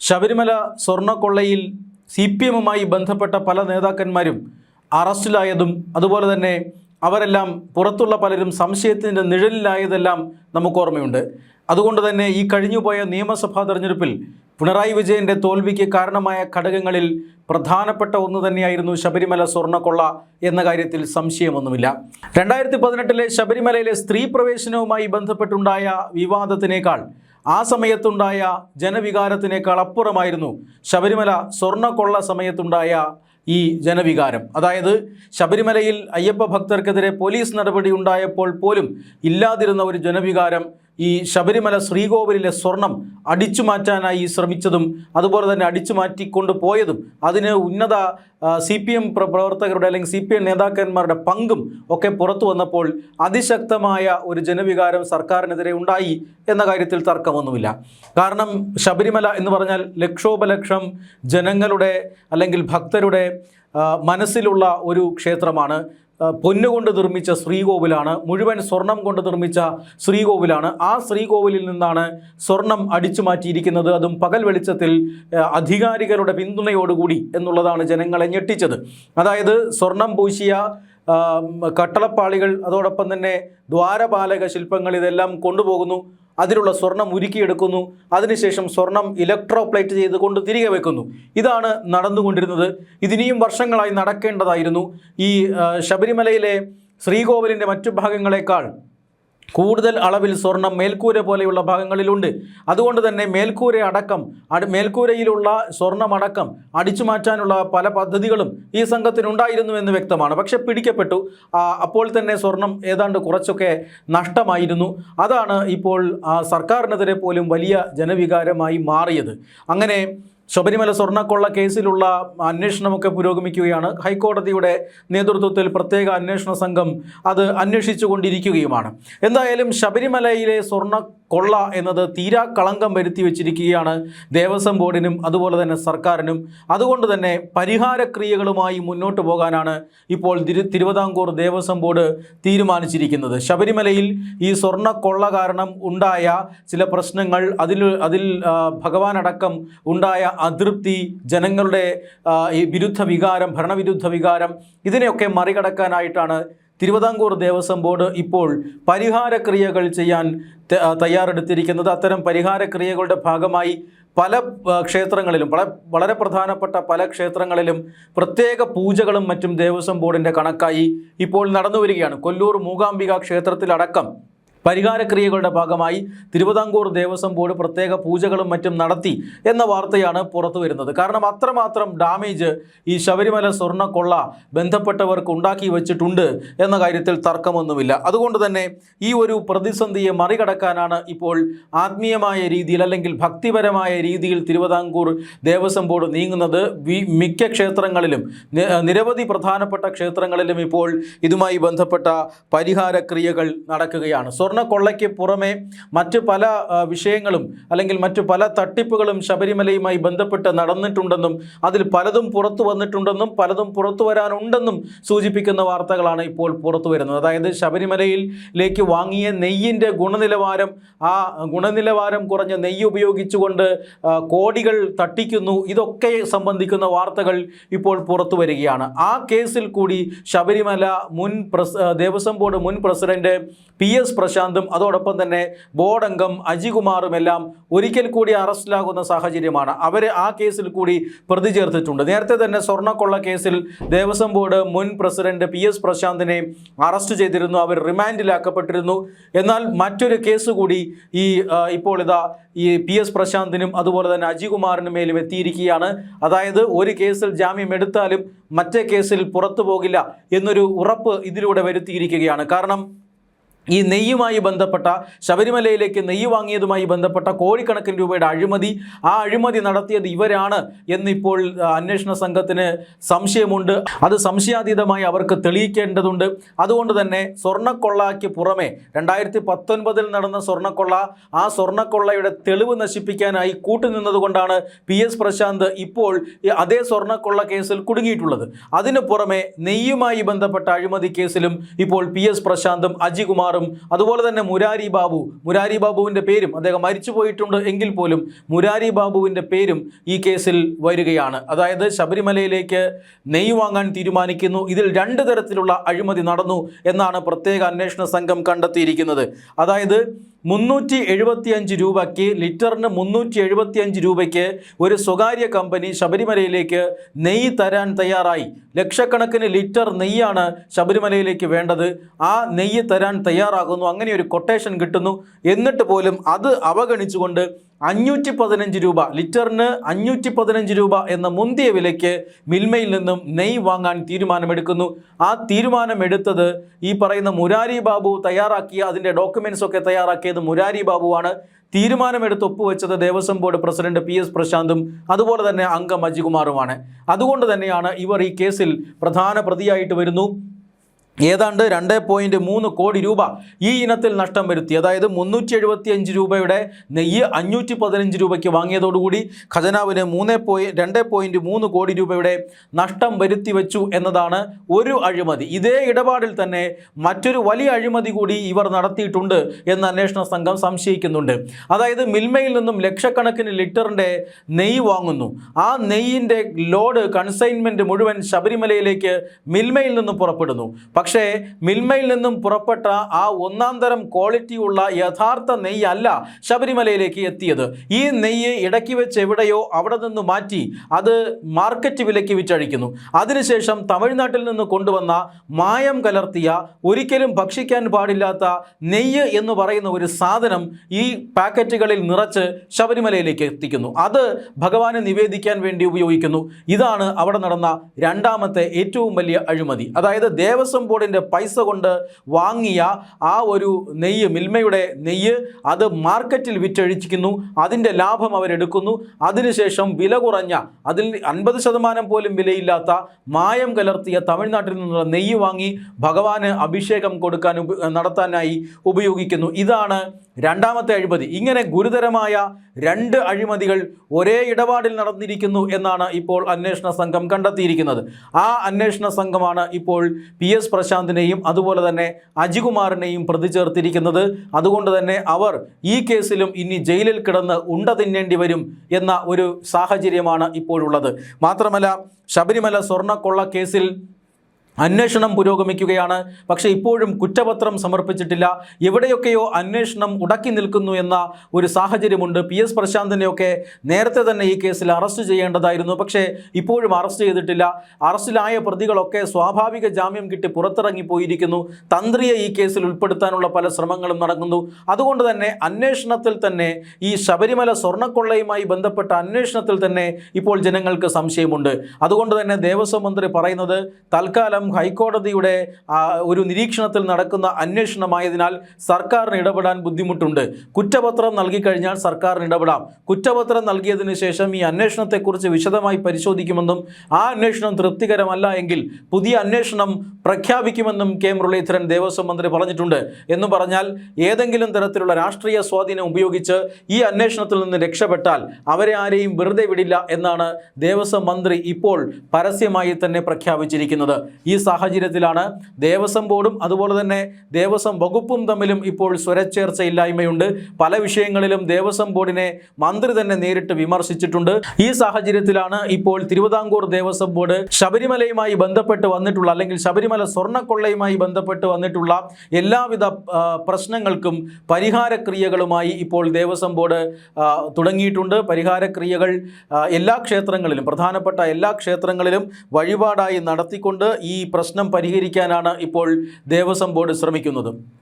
ശബരിമല സ്വർണ്ണക്കൊള്ളയിൽ CPM-മായി ബന്ധപ്പെട്ട പല നേതാക്കന്മാരും അറസ്റ്റിലായതും അതുപോലെ തന്നെ അവരെല്ലാം പുറത്തുള്ള പലരും സംശയത്തിൻ്റെ നിഴലിലായതെല്ലാം നമുക്ക് ഓർമ്മയുണ്ട്. അതുകൊണ്ട് തന്നെ ഈ കഴിഞ്ഞുപോയ നിയമസഭാ തെരഞ്ഞെടുപ്പിൽ പിണറായി വിജയൻ്റെ തോൽവിക്ക് കാരണമായ ഘടകങ്ങളിൽ പ്രധാനപ്പെട്ട ഒന്ന് തന്നെയായിരുന്നു ശബരിമല സ്വർണ്ണക്കൊള്ള എന്ന കാര്യത്തിൽ സംശയമൊന്നുമില്ല. 2018 ശബരിമലയിലെ സ്ത്രീ പ്രവേശനവുമായി ബന്ധപ്പെട്ടുണ്ടായ വിവാദത്തിനേക്കാൾ ആ സമയത്തുണ്ടായ ജനവികാരത്തിനേക്കാൾ അപ്പുറമായിരുന്നു ശബരിമല സ്വർണ്ണക്കൊള്ള സമയത്തുണ്ടായ ഈ ജനവികാരം. അതായത് ശബരിമലയിൽ അയ്യപ്പ ഭക്തർക്കെതിരെ പോലീസ് നടപടി ഉണ്ടായപ്പോൾ പോലും ഇല്ലാതിരുന്ന ഒരു ജനവികാരം ഈ ശബരിമല ശ്രീകോവിലിലെ സ്വർണം അടിച്ചു മാറ്റാനായി ശ്രമിച്ചതും അതുപോലെ തന്നെ അടിച്ചു മാറ്റിക്കൊണ്ട് പോയതും അതിന് ഉന്നത CPM പ്രവർത്തകരുടെ അല്ലെങ്കിൽ CPM നേതാക്കന്മാരുടെ പങ്കും ഒക്കെ പുറത്തു വന്നപ്പോൾ അതിശക്തമായ ഒരു ജനവികാരം സർക്കാരിനെതിരെ ഉണ്ടായി എന്ന കാര്യത്തിൽ തർക്കമൊന്നുമില്ല. കാരണം ശബരിമല എന്ന് പറഞ്ഞാൽ ലക്ഷോപലക്ഷം ജനങ്ങളുടെ അല്ലെങ്കിൽ ഭക്തരുടെ മനസ്സിലുള്ള ഒരു ക്ഷേത്രമാണ്. പൊന്നുകൊണ്ട് നിർമ്മിച്ച ശ്രീകോവിലാണ്, മുഴുവൻ സ്വർണം കൊണ്ട് നിർമ്മിച്ച ശ്രീകോവിലാണ്. ആ ശ്രീകോവിലിൽ നിന്നാണ് സ്വർണം അടിച്ചു മാറ്റിയിരിക്കുന്നത്, അതും പകൽ വെളിച്ചത്തിൽ അധികാരികളുടെ പിന്തുണയോടുകൂടി എന്നുള്ളതാണ് ജനങ്ങളെ ഞെട്ടിച്ചത്. അതായത് സ്വർണം പൂശിയ കട്ടളപ്പാളികൾ അതോടൊപ്പം തന്നെ ദ്വാരപാലക ശില്പങ്ങൾ ഇതെല്ലാം കൊണ്ടുപോകുന്നു, അതിലുള്ള സ്വർണം ഉരുക്കിയെടുക്കുന്നു, അതിനുശേഷം സ്വർണം ഇലക്ട്രോപ്ലേറ്റ് ചെയ്ത് കൊണ്ട് തിരികെ വെക്കുന്നു. ഇതാണ് നടന്നുകൊണ്ടിരുന്നത്. ഇതിനിയും വർഷങ്ങളായി നടക്കേണ്ടതായിരുന്നു. ഈ ശബരിമലയിലെ ശ്രീകോവിലിൻ്റെ മറ്റു ഭാഗങ്ങളെക്കാൾ കൂടുതൽ അളവിൽ സ്വർണം മേൽക്കൂര പോലെയുള്ള ഭാഗങ്ങളിലുണ്ട്. അതുകൊണ്ട് തന്നെ മേൽക്കൂരയിലുള്ള സ്വർണ്ണമടക്കം അടിച്ചു മാറ്റാനുള്ള പല പദ്ധതികളും ഈ സംഘത്തിനുണ്ടായിരുന്നു എന്ന് വ്യക്തമാണ്. പക്ഷെ പിടിക്കപ്പെട്ടു. അപ്പോൾ തന്നെ സ്വർണം ഏതാണ്ട് കുറച്ചൊക്കെ നഷ്ടമായിരുന്നു. അതാണ് ഇപ്പോൾ സർക്കാരിനെതിരെ പോലും വലിയ ജനവികാരമായി മാറിയത്. അങ്ങനെ ശബരിമല സ്വർണ്ണക്കൊള്ള കേസിലുള്ള അന്വേഷണമൊക്കെ പുരോഗമിക്കുകയാണ്. ഹൈക്കോടതിയുടെ നേതൃത്വത്തിൽ പ്രത്യേക അന്വേഷണ സംഘം അത് അന്വേഷിച്ചു കൊണ്ടിരിക്കുകയുമാണ്. എന്തായാലും ശബരിമലയിലെ സ്വർണ്ണക്കൊള്ള എന്നത് തീരാ കളങ്കം വരുത്തി വെച്ചിരിക്കുകയാണ് ദേവസ്വം ബോർഡിനും അതുപോലെ തന്നെ സർക്കാരിനും. അതുകൊണ്ട് തന്നെ പരിഹാരക്രിയകളുമായി മുന്നോട്ട് പോകാനാണ് ഇപ്പോൾ തിരുവിതാംകൂർ ദേവസ്വം ബോർഡ് തീരുമാനിച്ചിരിക്കുന്നത്. ശബരിമലയിൽ ഈ സ്വർണ്ണക്കൊള്ള കാരണം ഉണ്ടായ ചില പ്രശ്നങ്ങൾ, അതിൽ ഭഗവാനടക്കം ഉണ്ടായ അതൃപ്തി, ജനങ്ങളുടെ ഈ വിരുദ്ധ വികാരം, ഭരണവിരുദ്ധ വികാരം, ഇതിനെയൊക്കെ മറികടക്കാനായിട്ടാണ് തിരുവിതാംകൂർ ദേവസ്വം ബോർഡ് ഇപ്പോൾ പരിഹാരക്രിയകൾ ചെയ്യാൻ തയ്യാറെടുത്തിരിക്കുന്നത്. അത്തരം പരിഹാരക്രിയകളുടെ ഭാഗമായി പല ക്ഷേത്രങ്ങളിലും വളരെ പ്രധാനപ്പെട്ട പല ക്ഷേത്രങ്ങളിലും പ്രത്യേക പൂജകളും മറ്റും ദേവസ്വം ബോർഡിൻ്റെ കണക്കായി ഇപ്പോൾ നടന്നു വരികയാണ്. കൊല്ലൂർ മൂകാംബിക ക്ഷേത്രത്തിലടക്കം പരിഹാരക്രിയകളുടെ ഭാഗമായി തിരുവിതാംകൂർ ദേവസ്വം ബോർഡ് പ്രത്യേക പൂജകളും മറ്റും നടത്തി എന്ന വാർത്തയാണ് പുറത്തു വരുന്നത്. കാരണം അത്രമാത്രം ഡാമേജ് ഈ ശബരിമല സ്വർണ്ണക്കൊള്ള ബന്ധപ്പെട്ടവർക്ക് ഉണ്ടാക്കി വച്ചിട്ടുണ്ട് എന്ന കാര്യത്തിൽ തർക്കമൊന്നുമില്ല. അതുകൊണ്ട് തന്നെ ഈ ഒരു പ്രതിസന്ധിയെ മറികടക്കാനാണ് ഇപ്പോൾ ആത്മീയമായ രീതിയിൽ അല്ലെങ്കിൽ ഭക്തിപരമായ രീതിയിൽ തിരുവിതാംകൂർ ദേവസ്വം ബോർഡ് നീങ്ങുന്നത്. മിക്ക ക്ഷേത്രങ്ങളിലും നിരവധി പ്രധാനപ്പെട്ട ക്ഷേത്രങ്ങളിലും ഇപ്പോൾ ഇതുമായി ബന്ധപ്പെട്ട പരിഹാരക്രിയകൾ നടക്കുകയാണ്. സ്വർണ്ണക്കൊള്ളയ്ക്ക് പുറമെ മറ്റ് പല വിഷയങ്ങളും അല്ലെങ്കിൽ മറ്റു പല തട്ടിപ്പുകളും ശബരിമലയുമായി ബന്ധപ്പെട്ട് നടന്നിട്ടുണ്ടെന്നും അതിൽ പലതും പുറത്തു വന്നിട്ടുണ്ടെന്നും പലതും പുറത്തു വരാനുണ്ടെന്നും സൂചിപ്പിക്കുന്ന വാർത്തകളാണ് ഇപ്പോൾ പുറത്തു വരുന്നത്. അതായത് ശബരിമലയിലേക്ക് വാങ്ങിയ നെയ്യിൻ്റെ ഗുണനിലവാരം, ആ ഗുണനിലവാരം കുറഞ്ഞ നെയ്യ് ഉപയോഗിച്ചുകൊണ്ട് കോടികൾ തട്ടിക്കുന്നു, ഇതൊക്കെ സംബന്ധിക്കുന്ന വാർത്തകൾ ഇപ്പോൾ പുറത്തു വരികയാണ്. ആ കേസിൽ കൂടി ശബരിമല ദേവസ്വം ബോർഡ് മുൻ പ്രസിഡന്റ് PS പ്രശാന്തും അതോടൊപ്പം തന്നെ ബോർഡ് അംഗം അജികുമാറും എല്ലാം ഒരിക്കൽ കൂടി അറസ്റ്റിലാകുന്ന സാഹചര്യമാണ്. അവർ ആ കേസിൽ കൂടി പ്രതി ചേർത്തിട്ടുണ്ട്. നേരത്തെ തന്നെ സ്വർണ്ണക്കൊള്ള കേസിൽ ദേവസ്വം ബോർഡ് മുൻ പ്രസിഡന്റ് PS പ്രശാന്തിനെ അറസ്റ്റ് ചെയ്തിരുന്നു. അവർ റിമാൻഡിലാക്കപ്പെട്ടിരുന്നു. എന്നാൽ മറ്റൊരു കേസ് കൂടി ഇപ്പോൾ ഈ PS പ്രശാന്തിനും അതുപോലെ തന്നെ അജികുമാറിനും മേലും എത്തിയിരിക്കുകയാണ്. അതായത് ഒരു കേസിൽ ജാമ്യം എടുത്താലും മറ്റേ കേസിൽ പുറത്തു പോകില്ല എന്നൊരു ഉറപ്പ് ഇതിലൂടെ വരുത്തിയിരിക്കുകയാണ്. കാരണം ഈ നെയ്യുമായി ബന്ധപ്പെട്ട ശബരിമലയിലേക്ക് നെയ്യ് വാങ്ങിയതുമായി ബന്ധപ്പെട്ട കോടിക്കണക്കിന് രൂപയുടെ അഴിമതി, ആ അഴിമതി നടത്തിയത് ഇവരാണ് എന്നിപ്പോൾ അന്വേഷണ സംഘത്തിന് സംശയമുണ്ട്. അത് സംശയാതീതമായി അവർക്ക് തെളിയിക്കേണ്ടതുണ്ട്. അതുകൊണ്ട് തന്നെ സ്വർണ്ണക്കൊള്ളയ്ക്ക് പുറമെ 2019 നടന്ന സ്വർണ്ണക്കൊള്ള, ആ സ്വർണ്ണക്കൊള്ളയുടെ തെളിവ് നശിപ്പിക്കാനായി കൂട്ടുനിന്നതുകൊണ്ടാണ് PS പ്രശാന്ത് ഇപ്പോൾ അതേ സ്വർണ്ണക്കൊള്ള കേസിൽ കുടുങ്ങിയിട്ടുള്ളത്. അതിനു പുറമെ നെയ്യുമായി ബന്ധപ്പെട്ട അഴിമതി കേസിലും ഇപ്പോൾ PS പ്രശാന്തും അജികുമാർ അജികുമാറും അതുപോലെ തന്നെ മുരാരി ബാബുവിൻ്റെ പേരും, അദ്ദേഹം മരിച്ചു പോയിട്ടുണ്ട് എങ്കിൽ പോലും മുരാരി ബാബുവിൻ്റെ പേരും ഈ കേസിൽ വരികയാണ്. അതായത് ശബരിമലയിലേക്ക് നെയ്യ് വാങ്ങാൻ തീരുമാനിക്കുന്നു. ഇതിൽ 2 തരത്തിലുള്ള അഴിമതി നടന്നു എന്നാണ് പ്രത്യേക അന്വേഷണ സംഘം കണ്ടെത്തിയിരിക്കുന്നത്. അതായത് 375 രൂപയ്ക്ക്, ലിറ്ററിന് 375 രൂപയ്ക്ക് ഒരു സ്വകാര്യ കമ്പനി ശബരിമലയിലേക്ക് നെയ്യ് തരാൻ തയ്യാറായി. ലക്ഷക്കണക്കിന് ലിറ്റർ നെയ്യാണ് ശബരിമലയിലേക്ക് വേണ്ടത്. ആ നെയ്യ് തരാൻ തയ്യാറാകുന്നു. അങ്ങനെ ഒരു കൊട്ടേഷൻ കിട്ടുന്നു. എന്നിട്ട് പോലും അത് അവഗണിച്ചുകൊണ്ട് 515 രൂപ, ലിറ്ററിന് 515 രൂപ എന്ന മുന്തിയ വിലയ്ക്ക് മിൽമയിൽ നിന്നും നെയ്യ് വാങ്ങാൻ തീരുമാനമെടുക്കുന്നു. ആ തീരുമാനമെടുത്തത് ഈ പറയുന്ന മുരാരി ബാബു തയ്യാറാക്കിയ, അതിൻ്റെ ഡോക്യുമെൻറ്റ്സ് ഒക്കെ തയ്യാറാക്കിയത് മുരാരി ബാബുവാണ്. തീരുമാനമെടുത്ത് ഒപ്പുവെച്ചത് ദേവസ്വം ബോർഡ് പ്രസിഡന്റ് PS പ്രശാന്തും അതുപോലെ തന്നെ അംഗം അജികുമാറുമാണ്. അതുകൊണ്ട് തന്നെയാണ് ഇവർ ഈ കേസിൽ പ്രധാന പ്രതിയായിട്ട് വരുന്നു. ഏതാണ്ട് 2.3 കോടി രൂപ ഈ ഇനത്തിൽ നഷ്ടം വരുത്തി. അതായത് 375 രൂപയുടെ നെയ്യ് 515 രൂപയ്ക്ക് വാങ്ങിയതോടുകൂടി ഖജനാവിന് 2.3 കോടി രൂപയുടെ നഷ്ടം വരുത്തി വെച്ചു എന്നതാണ് ഒരു അഴിമതി. ഇതേ ഇടപാടിൽ തന്നെ മറ്റൊരു വലിയ അഴിമതി കൂടി ഇവർ നടത്തിയിട്ടുണ്ട് എന്ന് അന്വേഷണ സംഘം സംശയിക്കുന്നുണ്ട്. അതായത് മിൽമയിൽ നിന്നും ലക്ഷക്കണക്കിന് ലിറ്ററിൻ്റെ നെയ്യ് വാങ്ങുന്നു. ആ നെയ്യിൻ്റെ ലോഡ്, കൺസൈൻമെൻറ്റ് മുഴുവൻ ശബരിമലയിലേക്ക് മിൽമയിൽ നിന്നും പുറപ്പെടുന്നു. പക്ഷേ മിൽമയിൽ നിന്നും പുറപ്പെട്ട ആ 1-ാം തരം ക്വാളിറ്റിയുള്ള യഥാർത്ഥ നെയ്യല്ല ശബരിമലയിലേക്ക് എത്തിയത്. ഈ നെയ്യ് ഇടയ്ക്ക് വെച്ച് എവിടെയോ അവിടെ നിന്ന് മാറ്റി അത് മാർക്കറ്റ് വിലയ്ക്ക് വിറ്റഴിക്കുന്നു. അതിനുശേഷം തമിഴ്നാട്ടിൽ നിന്ന് കൊണ്ടുവന്ന മായം കലർത്തിയ, ഒരിക്കലും ഭക്ഷിക്കാൻ പാടില്ലാത്ത നെയ്യ് എന്ന് പറയുന്ന ഒരു സാധനം ഈ പാക്കറ്റുകളിൽ നിറച്ച് ശബരിമലയിലേക്ക് എത്തിക്കുന്നു. അത് ഭഗവാനെ നിവേദിക്കാൻ വേണ്ടി ഉപയോഗിക്കുന്നു. ഇതാണ് അവിടെ നടന്ന 2ാമത്തെ ഏറ്റവും വലിയ അഴിമതി. അതായത് ദേവസ്വം ബോർഡിൻ്റെ പൈസ കൊണ്ട് വാങ്ങിയ ആ ഒരു നെയ്യ്, മിൽമയുടെ നെയ്യ്, അത് മാർക്കറ്റിൽ വിറ്റഴിക്കുന്നു. അതിൻ്റെ ലാഭം അവരെടുക്കുന്നു. അതിനുശേഷം വില കുറഞ്ഞ, അതിൽ 50% പോലും വിലയില്ലാത്ത മായം കലർത്തിയ തമിഴ്നാട്ടിൽ നിന്നുള്ള നെയ്യ് വാങ്ങി ഭഗവാന് അഭിഷേകം നടത്താനായി ഉപയോഗിക്കുന്നു. ഇതാണ് 2ാമത്തെ അഴിമതി. ഇങ്ങനെ ഗുരുതരമായ 2 അഴിമതികൾ ഒരേ ഇടപാടിൽ നടന്നിരിക്കുന്നു എന്നാണ് ഇപ്പോൾ അന്വേഷണ സംഘം കണ്ടെത്തിയിരിക്കുന്നത്. ആ അന്വേഷണ സംഘമാണ് ഇപ്പോൾ PS പ്രശാന്തിനെയും അതുപോലെ തന്നെ അജികുമാറിനെയും പ്രതി ചേർത്തിരിക്കുന്നത്. അതുകൊണ്ട് തന്നെ അവർ ഈ കേസിലും ഇനി ജയിലിൽ കിടന്ന് ഉണ്ട തിന്നേണ്ടി വരും എന്ന ഒരു സാഹചര്യമാണ് ഇപ്പോഴുള്ളത്. മാത്രമല്ല, ശബരിമല സ്വർണ്ണക്കൊള്ള കേസിൽ അന്വേഷണം പുരോഗമിക്കുകയാണ്. പക്ഷേ ഇപ്പോഴും കുറ്റപത്രം സമർപ്പിച്ചിട്ടില്ല. എവിടെയൊക്കെയോ അന്വേഷണം ഉടക്കി നിൽക്കുന്നു എന്ന ഒരു സാഹചര്യമുണ്ട്. PS പ്രശാന്തിനെയൊക്കെ നേരത്തെ തന്നെ ഈ കേസിൽ അറസ്റ്റ് ചെയ്യേണ്ടതായിരുന്നു. പക്ഷേ ഇപ്പോഴും അറസ്റ്റ് ചെയ്തിട്ടില്ല. അറസ്റ്റിലായ പ്രതികളൊക്കെ സ്വാഭാവിക ജാമ്യം കിട്ടി പുറത്തിറങ്ങിപ്പോയിരിക്കുന്നു. തന്ത്രിയെ ഈ കേസിൽ ഉൾപ്പെടുത്താനുള്ള പല ശ്രമങ്ങളും നടക്കുന്നു. അതുകൊണ്ട് തന്നെ അന്വേഷണത്തിൽ തന്നെ, ഈ ശബരിമല സ്വർണ്ണക്കൊള്ളയുമായി ബന്ധപ്പെട്ട അന്വേഷണത്തിൽ തന്നെ ഇപ്പോൾ ജനങ്ങൾക്ക് സംശയമുണ്ട്. അതുകൊണ്ട് തന്നെ ദേവസ്വം മന്ത്രി പറയുന്നത്, തൽക്കാലം ഹൈക്കോടതിയുടെ ഒരു നിരീക്ഷണത്തിൽ നടക്കുന്ന അന്വേഷണമായതിനാൽ സർക്കാരിന് ഇടപെടാൻ ബുദ്ധിമുട്ടുണ്ട്. കുറ്റപത്രം നൽകിക്കഴിഞ്ഞാൽ സർക്കാരിന് ഇടപെടാം. കുറ്റപത്രം നൽകിയതിന് ശേഷം ഈ അന്വേഷണത്തെക്കുറിച്ച് വിശദമായി പരിശോധിക്കുമെന്നും ആ അന്വേഷണം തൃപ്തികരമല്ല എങ്കിൽ പുതിയ അന്വേഷണം പ്രഖ്യാപിക്കുമെന്നും K മുരളീധരൻ ദേവസ്വം മന്ത്രി പറഞ്ഞിട്ടുണ്ട്. എന്ന് പറഞ്ഞാൽ ഏതെങ്കിലും തരത്തിലുള്ള രാഷ്ട്രീയ സ്വാധീനം ഉപയോഗിച്ച് ഈ അന്വേഷണത്തിൽ നിന്ന് രക്ഷപ്പെട്ടാൽ അവരെ ആരെയും വെറുതെ വിടില്ല എന്നാണ് ദേവസ്വം മന്ത്രി ഇപ്പോൾ പരസ്യമായി തന്നെ പ്രഖ്യാപിച്ചിരിക്കുന്നത്. ഈ സാഹചര്യത്തിലാണ് ദേവസ്വം ബോർഡും അതുപോലെ തന്നെ ദേവസ്വം വകുപ്പും തമ്മിലും ഇപ്പോൾ സ്വരച്ചേർച്ചയില്ലായ്മയുണ്ട്. പല വിഷയങ്ങളിലും ദേവസ്വം ബോർഡിനെ മന്ത്രി തന്നെ നേരിട്ട് വിമർശിച്ചിട്ടുണ്ട്. ഈ സാഹചര്യത്തിലാണ് ഇപ്പോൾ തിരുവിതാംകൂർ ദേവസ്വം ബോർഡ് ശബരിമലയുമായി ബന്ധപ്പെട്ട് വന്നിട്ടുള്ള, അല്ലെങ്കിൽ ശബരിമല സ്വർണ്ണക്കൊള്ളയുമായി ബന്ധപ്പെട്ട് വന്നിട്ടുള്ള എല്ലാവിധ പ്രശ്നങ്ങൾക്കും പരിഹാരക്രിയകളുമായി ഇപ്പോൾ ദേവസ്വം ബോർഡ് തുടങ്ങിയിട്ടുണ്ട്. പരിഹാരക്രിയകൾ എല്ലാ ക്ഷേത്രങ്ങളിലും, പ്രധാനപ്പെട്ട എല്ലാ ക്ഷേത്രങ്ങളിലും വഴിപാടായി നടത്തിക്കൊണ്ട് ഈ പ്രശ്നം പരിഹരിക്കാനാണ് ഇപ്പോൾ ദേവസ്വം ബോർഡ് ശ്രമിക്കുന്നത്.